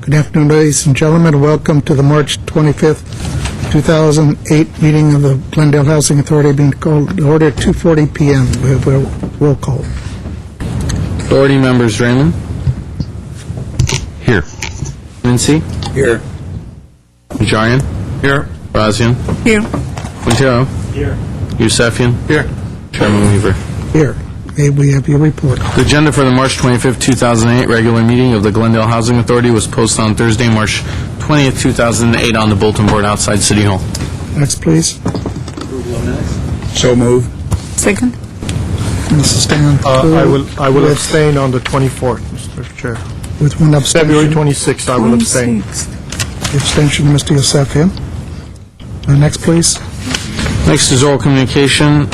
Good afternoon, ladies and gentlemen. Welcome to the March 25th, 2008 meeting of the Glendale Housing Authority, being called to order at 2:40 p.m. We have a roll call. Authority members: Raymond. Here. Mincy. Here. Najarian. Here. Here. Razian. Quintero. Here. Yusefian. Here. Chairman Weaver. Here. May we have your report? The agenda for the March 25th, 2008 regular meeting of the Glendale Housing Authority was posted on Thursday, March 20th, 2008 on the bulletin board outside City Hall. Next, please. So move. Second. Mrs. Stan. I will abstain on the 24th, Mr. Chair. With one abstention. February 26th, I will abstain. 26th. The abstention, Mr. Yusefian. Next, please. Next is oral communication.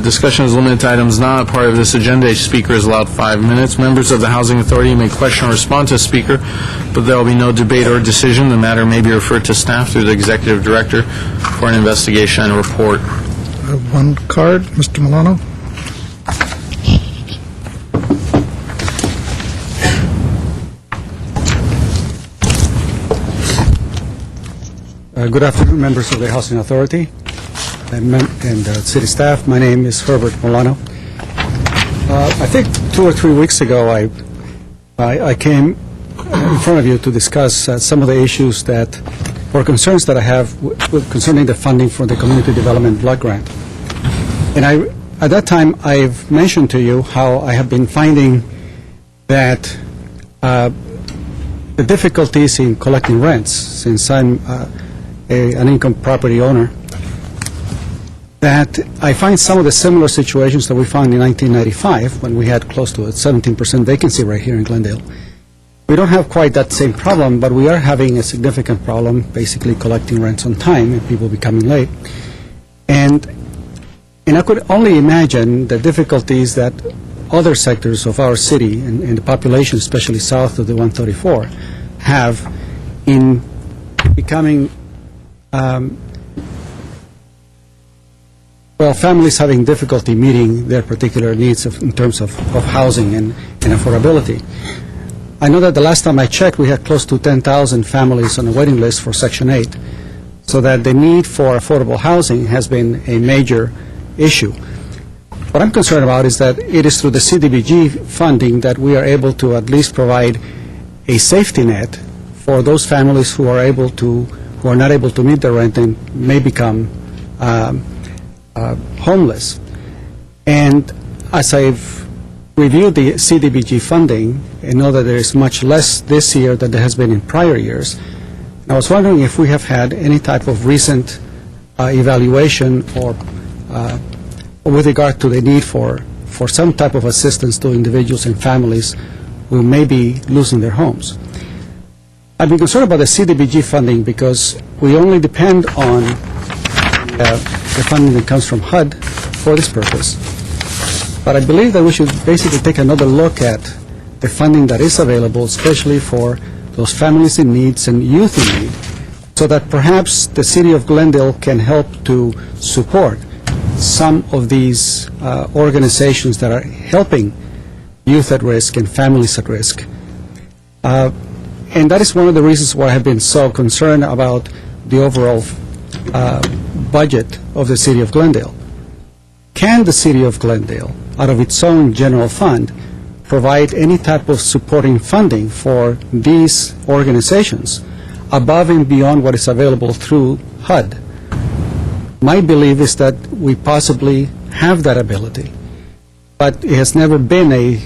Discussion is limited to items not a part of this agenda. Each speaker is allowed 5 minutes. Members of the Housing Authority may question or respond to a speaker, but there will be no debate or decision. The matter may be referred to staff through the Executive Director for an investigation and report. One card, Mr. Milano. Good afternoon, members of the Housing Authority and city staff. My name is Herbert Milano. I think 2 or 3 weeks ago, I came in front of you to discuss some of the issues or concerns that I have concerning the funding for the Community Development Block Grant. And at that time, I've mentioned to you how I have been finding that the difficulties in collecting rents, since I'm an income property owner, that I find some of the similar situations that we found in 1995 when we had close to a 17% vacancy rate here in Glendale. We don't have quite that same problem, but we are having a significant problem basically collecting rents on time and people becoming late. And I could only imagine the difficulties that other sectors of our city and the population, especially south of the 134, have in becoming families having difficulty meeting their particular needs in terms of housing and affordability. I know that the last time I checked, we had close to 10,000 families on the waiting list for Section 8, so that the need for affordable housing has been a major issue. What I'm concerned about is that it is through the CDBG funding that we are able to at least provide a safety net for those families who are not able to meet their rent and may become homeless. And as I've reviewed the CDBG funding, I know that there is much less this year than there has been in prior years. I was wondering if we have had any type of recent evaluation or with regard to the need for some type of assistance to individuals and families who may be losing their homes. I've been concerned about the CDBG funding because we only depend on the funding that comes from HUD for this purpose. But I believe that we should basically take another look at the funding that is available, especially for those families in need and youth in need, so that perhaps the City of Glendale can help to support some of these organizations that are helping youth at risk and families at risk. And that is one of the reasons why I have been so concerned about the overall budget of the City of Glendale. Can the City of Glendale, out of its own general fund, provide any type of supporting funding for these organizations above and beyond what is available through HUD? My belief is that we possibly have that ability, but it has never been a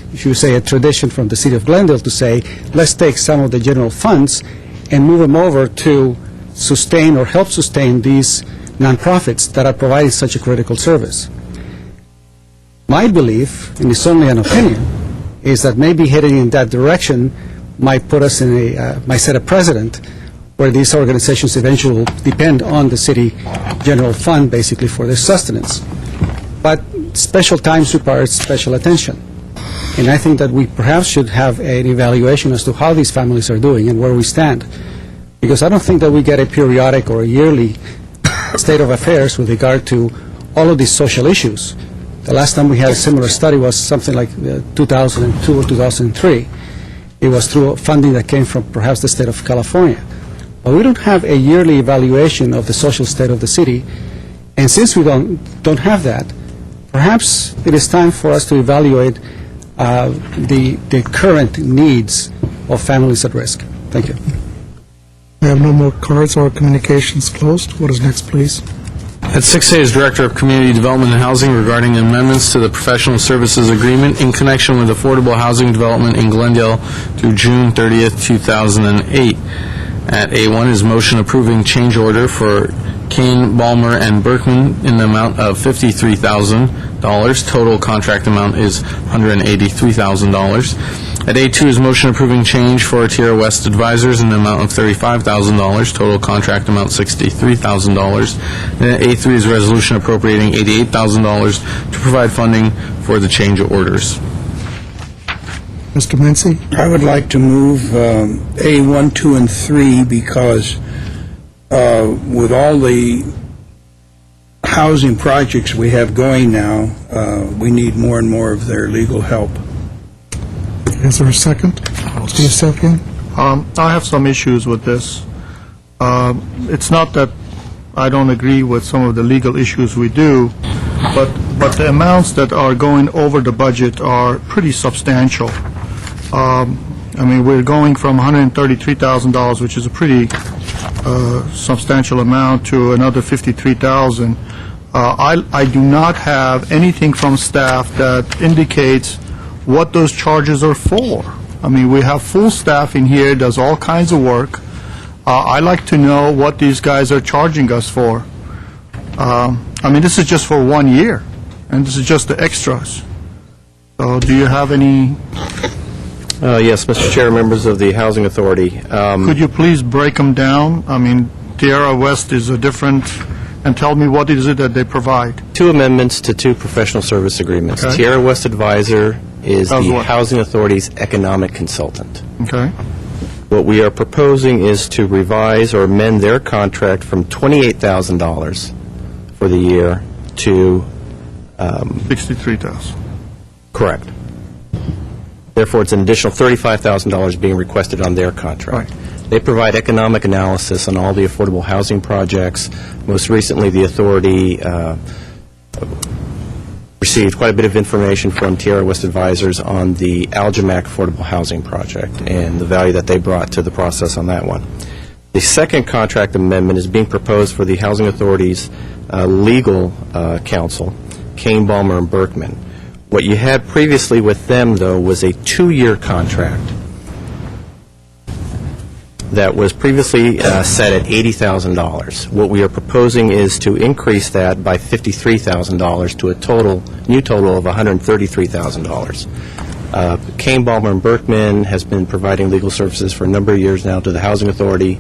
tradition from the City of Glendale to say, let's take some of the general funds and move them over to sustain or help sustain these nonprofits that are providing such a critical service. My belief, and it's only an opinion, is that maybe heading in that direction might put us might set a precedent where these organizations eventually will depend on the city general fund basically for their sustenance. But special times require special attention. And I think that we perhaps should have an evaluation as to how these families are doing and where we stand. Because I don't think that we get a periodic or a yearly state of affairs with regard to all of these social issues. The last time we had a similar study was something like 2002 or 2003. it was through funding that came from perhaps the state of California. But we don't have a yearly evaluation of the social state of the city, and since we don't have that, perhaps it is time for us to evaluate the current needs of families at risk. Thank you. We have no more cards or communications closed. What is next, please? At 6A is Director of Community Development and Housing regarding amendments to the professional services agreement in connection with affordable housing development in Glendale through June 30th, 2008. At A1 is motion approving change order for Kane, Balmer, and Berkman in the amount of $53,000. Total contract amount is $183,000. At A2 is motion approving change for Tierra West Advisors in the amount of $35,000. Total contract amount $63,000. And at A3 is resolution appropriating $88,000 to provide funding for the change orders. Mr. Mincy? I would like to move A1, 2, and 3 because with all the housing projects we have going now, we need more and more of their legal help. Is there a second? Steve Seppian? I have some issues with this. It's not that I don't agree with some of the legal issues we do, but the amounts that are going over the budget are pretty substantial. I mean, we're going from $133,000, which is a pretty substantial amount, to another $53,000. I do not have anything from staff that indicates what those charges are for. I mean, we have full staff in here, does all kinds of work. I like to know what these guys are charging us for. I mean, this is just for 1 year, and this is just the extras. So do you have any... Yes, Mr. Chair, members of the Housing Authority. Could you please break them down? I mean, Tierra West is a different, and tell me what is it that they provide? 2 amendments to 2 professional service agreements. Okay. Tierra West Advisor is How's the what? Housing Authority's economic consultant. Okay. What we are proposing is to revise or amend their contract from $28,000 for the year to... 63,000. Correct. Therefore, it's an additional $35,000 being requested on their contract. Right. They provide economic analysis on all the affordable housing projects. Most recently, the authority received quite a bit of information from Tierra West Advisors on the Algemac Affordable Housing Project and the value that they brought to the process on that one. The second contract amendment is being proposed for the Housing Authority's legal counsel, Kane, Balmer, and Berkman. What you had previously with them, though, was a 2-year contract that was previously set at $80,000. What we are proposing is to increase that by $53,000 to a new total of $133,000. Kane, Balmer, and Berkman has been providing legal services for a number of years now to the Housing Authority.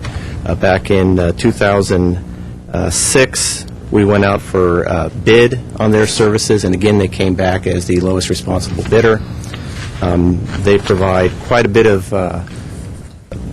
Back in 2006, we went out for bid on their services, and again, they came back as the lowest responsible bidder. They provide quite a bit of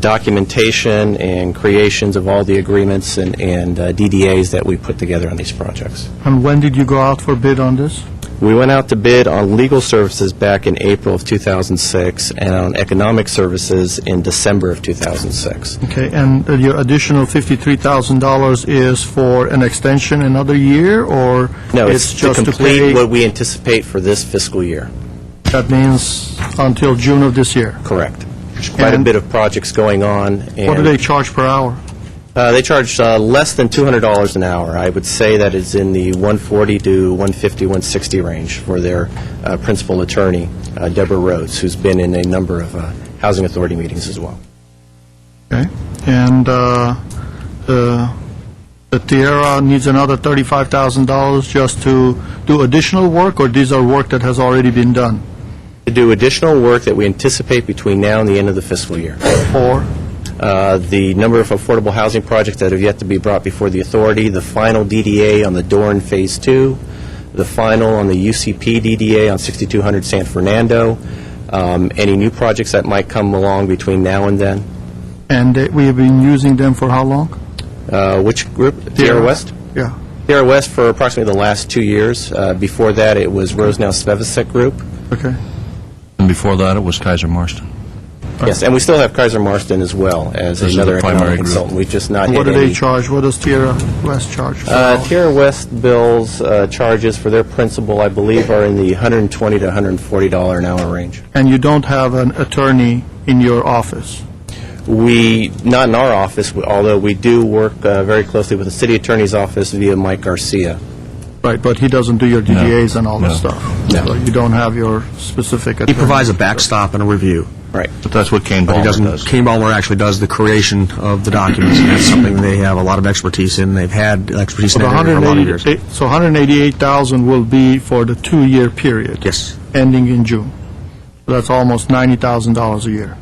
documentation and creations of all the agreements and DDAs that we put together on these projects. And when did you go out for bid on this? We went out to bid on legal services back in April of 2006 and on economic services in December of 2006. Okay, and your additional $53,000 is for an extension another year, or No, it's to just to complete pay? what we anticipate for this fiscal year. That means until June of this year. Correct. There's quite a And- bit of projects going on. And What do they charge per hour? They charge less than $200 an hour. I would say that it's in the $140 to $150, $160 range for their principal attorney, Deborah Rhodes, who's been in a number of Housing Authority meetings as well. Okay, and the Tierra needs another $35,000 just to do additional work, or these are work that has already been done? To do additional work that we anticipate between now and the end of the fiscal year. Or? The number of affordable housing projects that have yet to be brought before the authority, the final DDA on the Dorn Phase 2, the final on the UCP DDA on 6200 San Fernando, any new projects that might come along between now and then. And we have been using them for how long? Which group? Tierra West? Yeah. Tierra West for approximately the last 2 years. Before that, it was Rosenow Spevacek Group. Okay. And before that, it was Kaiser Marston. Yes, and we still have Kaiser Marston as well as Those are another the primary economic group. consultant. We've just not What had do they any... charge? What does Tierra West charge? Tierra West bills charges for their principal, I believe, are in the $120 to $140 an hour range. And you don't have an attorney in your office? Not in our office, although we do work very closely with the city attorney's office via Mike Garcia. Right, but he doesn't do your DGAs and all No. this stuff? No. So you don't have your specific attorney? He provides a backstop and a review. Right. But that's what Kane But he Balmer doesn't, does. Kane Balmer actually does the creation of the documents, and that's something they have a lot of expertise in. They've had expertise So in the that area for a lot of years. 188,000 will be for the 2-year period? Yes. Ending in June. So that's almost $90,000 a year.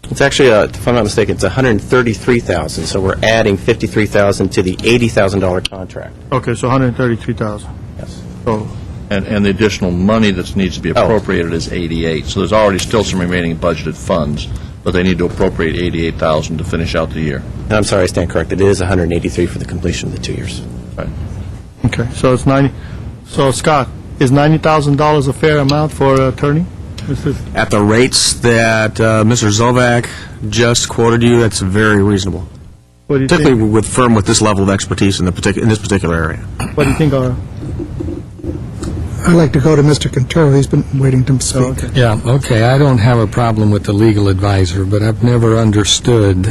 It's actually, if I'm not mistaken, it's $133,000, so we're adding $53,000 to the $80,000 contract. Okay, so 133,000. Yes. So, And the additional money that needs to be Oh. appropriated is 88. So there's already still some remaining budgeted funds, but they need to appropriate 88,000 to finish out the year. And I'm sorry, I stand corrected. It is 183 for the completion of the 2 years. Right. okay, so it's 90, so Scott, is $90,000 a fair amount for an attorney? At the rates that Mr. Zovac just quoted you, that's very reasonable, What do you particularly think? with firm with this level of expertise in this particular area. What do you think, Ara? I'd like to go to Mr. Quintero. He's been waiting to speak. Yeah, okay, I don't have a problem with the legal advisor, but I've never understood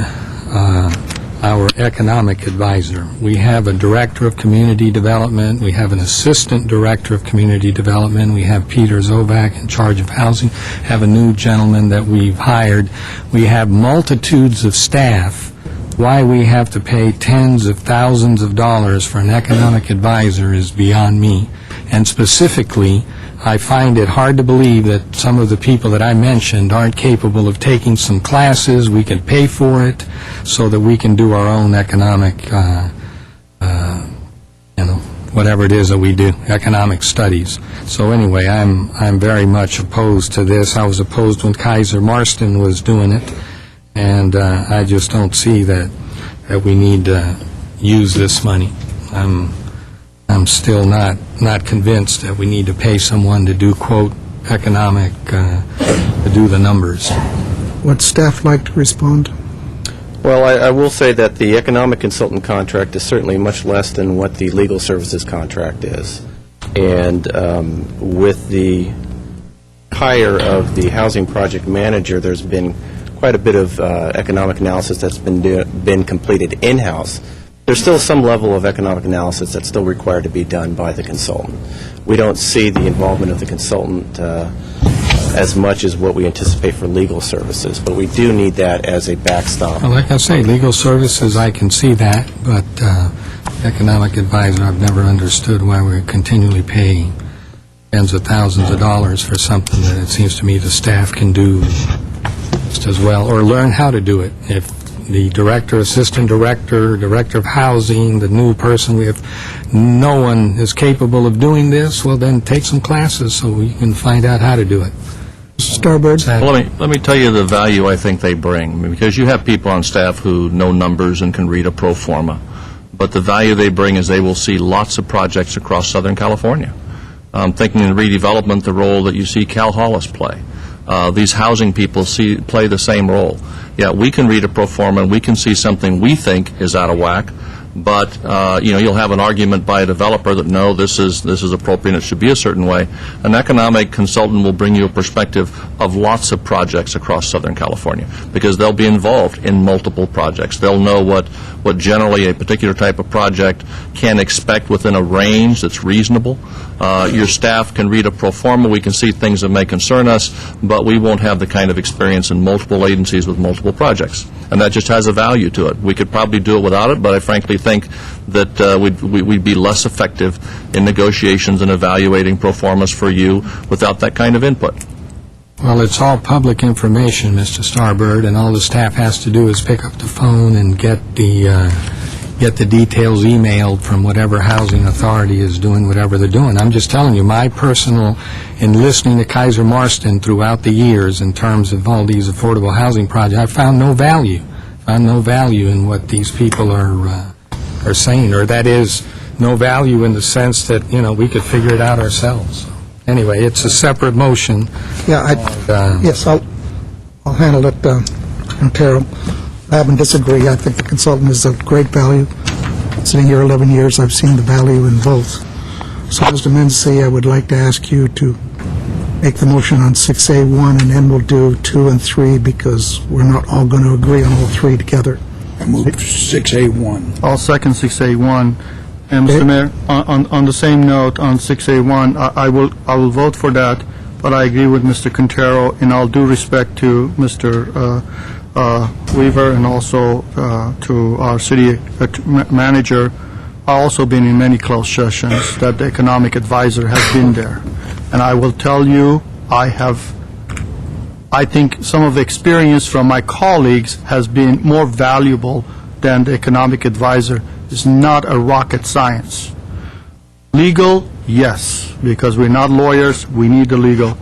our economic advisor. We have a director of community development, we have an assistant director of community development, we have Peter Zovac in charge of housing, have a new gentleman that we've hired. We have multitudes of staff. Why we have to pay tens of thousands of dollars for an economic advisor is beyond me. And specifically, I find it hard to believe that some of the people that I mentioned aren't capable of taking some classes. We can pay for it so that we can do our own economic, whatever it is that we do, economic studies. So anyway, I'm very much opposed to this. I was opposed when Kaiser Marston was doing it, and I just don't see that we need to use this money. I'm still not convinced that we need to pay someone to do, quote, economic, to do the numbers. Would staff like to respond? Well, I will say that the economic consultant contract is certainly much less than what the legal services contract is. And with the hire of the housing project manager, there's been quite a bit of economic analysis that's been completed in-house. There's still some level of economic analysis that's still required to be done by the consultant. We don't see the involvement of the consultant as much as what we anticipate for legal services, but we do need that as a backstop. Well, like I say, legal services, I can see that, but economic advisor, I've never understood why we're continually paying tens of thousands of dollars for something that it seems to me the staff can do just as well, or learn how to do it. If the director, assistant director, director of housing, the new person, if no one is capable of doing this, well, then take some classes so we can find out how to do it. Starbird? Well, let me tell you the value I think they bring, I mean, because you have people on staff who know numbers and can read a pro forma, but the value they bring is they will see lots of projects across Southern California. Thinking in redevelopment, the role that you see Cal Hollis play. These housing people play the same role. Yeah, we can read a pro forma and we can see something we think is out of whack, but you'll have an argument by a developer that no, this is appropriate, it should be a certain way. An economic consultant will bring you a perspective of lots of projects across Southern California because they'll be involved in multiple projects. They'll know what generally a particular type of project can expect within a range that's reasonable. Your staff can read a pro forma, we can see things that may concern us, but we won't have the kind of experience in multiple agencies with multiple projects. And that just has a value to it. We could probably do it without it, but I frankly think that we'd be less effective in negotiations and evaluating pro formas for you without that kind of input. Well, it's all public information, Mr. Starbird, and all the staff has to do is pick up the phone and get the details emailed from whatever housing authority is doing whatever they're doing. I'm just telling you, my personal, in listening to Kaiser Marston throughout the years in terms of all these affordable housing projects, I found no value in what these people are saying, or that is, no value in the sense that, we could figure it out ourselves. Anyway, it's a separate motion. Yeah, yes, I'll handle it, Ontario. I haven't disagreed. I think the consultant is of great value. Sitting here 11 years, I've seen the value in both. So, Mr. Mency, I would like to ask you to make the motion on 6A1, and then we'll do 2 and 3, because we're not all going to agree on all three together. I move 6A1. I'll second 6A1. And, Mr. Mayor, on the same note, on 6A1, I will vote for that, but I agree with Mr. Quintero, in all due respect to Mr. Weaver and also to our city manager. I've also been in many closed sessions that the economic advisor has been there. And I will tell you, I think some of the experience from my colleagues has been more valuable than the economic advisor. It's not a rocket science. Legal, yes, because we're not lawyers, we need the legal.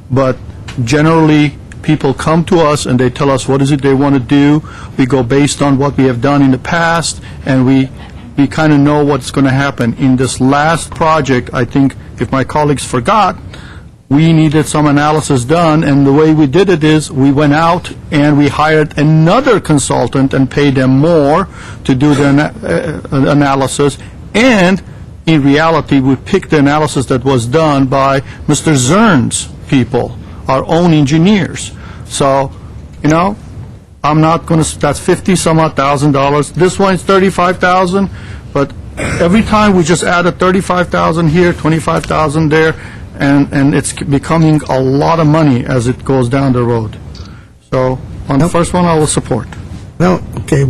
But generally, people come to us and they tell us what is it they want to do. We go based on what we have done in the past, and we kind of know what's going to happen. In this last project, I think, if my colleagues forgot, we needed some analysis done, and the way we did it is we went out and we hired another consultant and paid them more to do the analysis, and in reality, we picked the analysis that was done by Mr. Zern's people, our own engineers. So, I'm not going to, that's $50-some-odd thousand. This one's $35,000, but every time we just added $35,000 here, $25,000 there, and it's becoming a lot of money as it goes down the road. So, on the first one, I will support. Well, okay,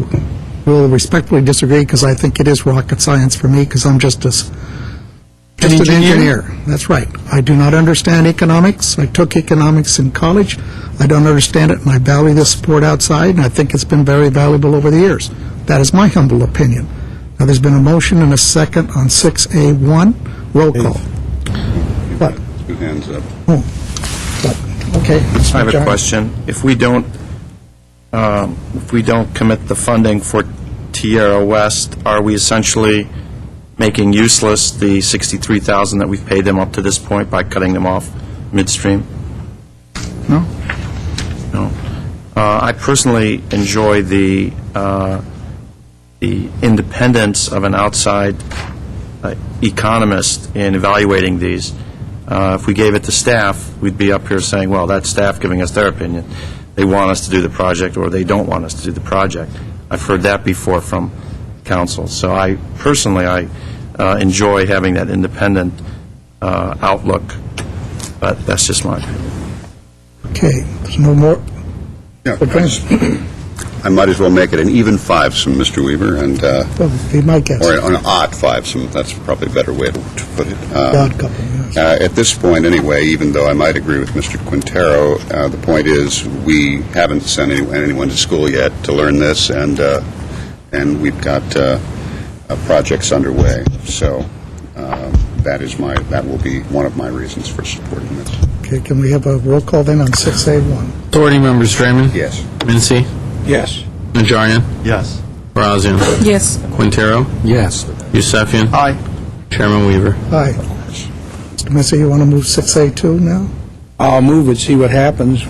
we'll respectfully disagree, because I think it is rocket science for me, because I'm just an engineer. That's right. I do not understand economics. I took economics in college. I don't understand it, and I value the support outside, and I think it's been very valuable over the years. That is my humble opinion. Now, there's been a motion and a second on 6A1. Roll call. What? Two hands up. Okay. I have a question. If we don't commit the funding for Tierra West, are we essentially making useless the $63,000 that we've paid them up to this point by cutting them off midstream? No. No. I personally enjoy the independence of an outside economist in evaluating these. If we gave it to staff, we'd be up here saying, well, that's staff giving us their opinion. They want us to do the project, or they don't want us to do the project. I've heard that before from council. So I enjoy having that independent outlook, but that's just my opinion. Okay, there's no more. Yeah, I might as well make it an even fivesome, Mr. Weaver, and Well, be my guest. or an odd fivesome. That's probably a better way to put it. Odd couple, yes. At this point, anyway, even though I might agree with Mr. Quintero, the point is we haven't sent anyone to school yet to learn this, and we've got projects underway. So that will be one of my reasons for supporting this. Okay, can we have a roll call then on 6A1? Authority members Draymond. Yes. Mincy. Yes. Najarian. Yes. Barazian. Yes. Quintero. Yes. Yusefian. Aye. Chairman Weaver. Aye. Mr. Missy, you want to move 6A2 now? I'll move it, see what happens.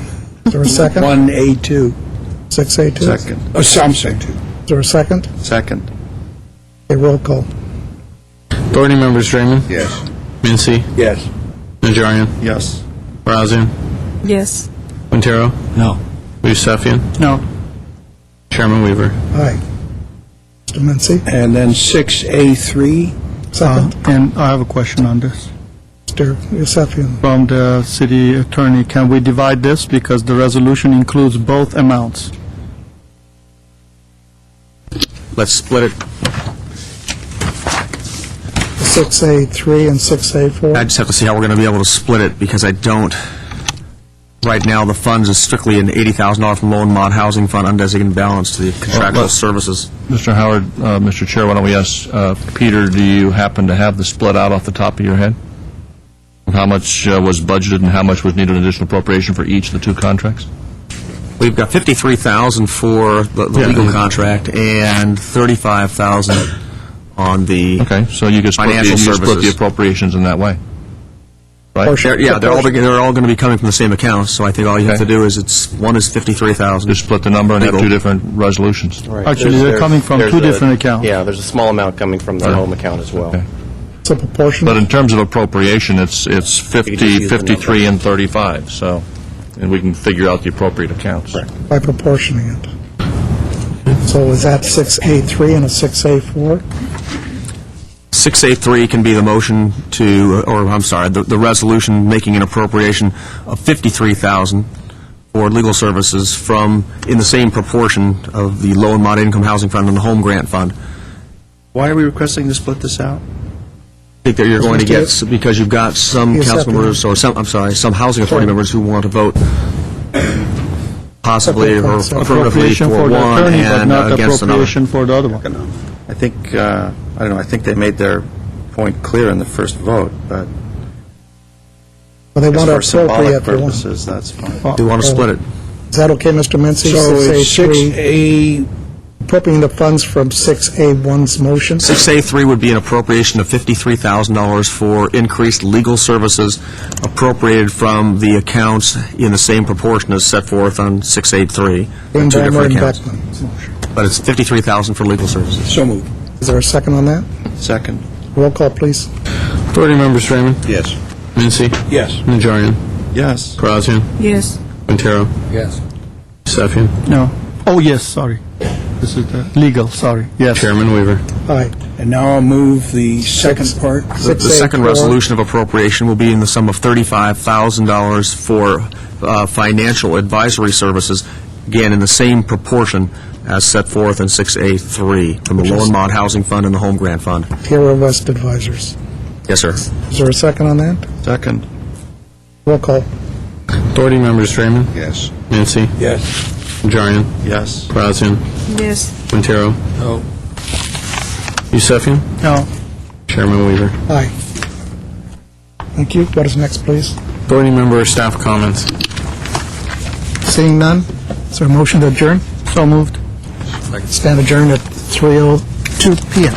Is there a second? 1A2. 6A2? Second. Oh, I'm saying 2. Is there a second? Second. Okay, roll call. Authority members Draymond. Yes. Mincy. Yes. Najarian. Yes. Barazian. Yes. Quintero. No. Yusefian. No. Chairman Weaver. Aye. Mr. Mincy? And then 6A3. Second. And I have a question on this. Mr. Yusefian? From the city attorney, can we divide this, because the resolution includes both amounts? Let's split it. 6A3 and 6A4? I just have to see how we're going to be able to split it, because I don't, right now, the funds is strictly an $80,000 from low and mod housing fund undesignated balance to the contractual services. Mr. Howard, Mr. Chair, why don't we ask Peter, do you happen to have the split out off the top of your head? Of how much was budgeted and how much was needed additional appropriation for each of the two contracts? We've got $53,000 for the legal contract and $35,000 on the Okay, so you could split financial split the services. appropriations in that way. right? Portion. They're all going to be coming from the same account, so I think all you have to Okay. do is, one is 53,000. Just split the number and have Legal. two different resolutions. Right. Actually, they're coming from there's two a- different accounts. Yeah, there's a small amount coming from the home account as well. Okay. It's a proportion. But in terms of appropriation, it's You could just 50, use the 53, and 35, so, and we can figure out the appropriate accounts. By proportioning it. So is that 6A3 and a 6A4? 6A3 can be the motion to, or I'm sorry, the resolution making an appropriation of 53,000 for legal services from, in the same proportion of the low and moderate income housing fund and the home grant fund. Why are we requesting to split this out? I think that you're going to get, because you've got some Yes, council members, or some, I'm sorry, some housing authority members who want to vote possibly or affirmatively Appropriation for for the one attorney, but and not against another. appropriation for the other one. I think, I don't know, I think they made their point clear in the first vote, but Well, they want to for symbolic appropriate for one. purposes, that's fine. Do you want to split it? Is that okay, Mr. Mincy? So it's 6A3, appropriating the funds from 6A1's motion? 6A3 would be an appropriation of $53,000 for increased legal services appropriated from the accounts in the same proportion as set forth on 6A3. Being Two Ballmer different and accounts. Beckman. But it's $53,000 for legal services. So moved. Is there a second on that? Second. Roll call, please. Authority members Raymond, Yes. Mincy, Yes. Najarian, Yes. Brazilian, Yes. Quintero, Yes. Yusefian, No. Oh, yes, sorry. This is the legal, sorry. Yes. Chairman Weaver. Aye. And now I'll move the second part. The second 6A4. resolution of appropriation will be in the sum of $35,000 for financial advisory services, again, in the same proportion as set forth in 6A3 from the Low and Mod Housing Fund and the Home Grant Fund. Tierra West Advisors. Yes, sir. Is there a second on that? Second. Roll call. Authority members Raymond, Yes. Mincy, Yes. Najarian, Yes. Brazilian, Yes. Quintero. No. Yusefian, No. Chairman Weaver. Aye. Thank you. What is next, please? Authority member staff comments. Seeing none, is there a motion to adjourn? So moved. Stand adjourned at 3:02 PM.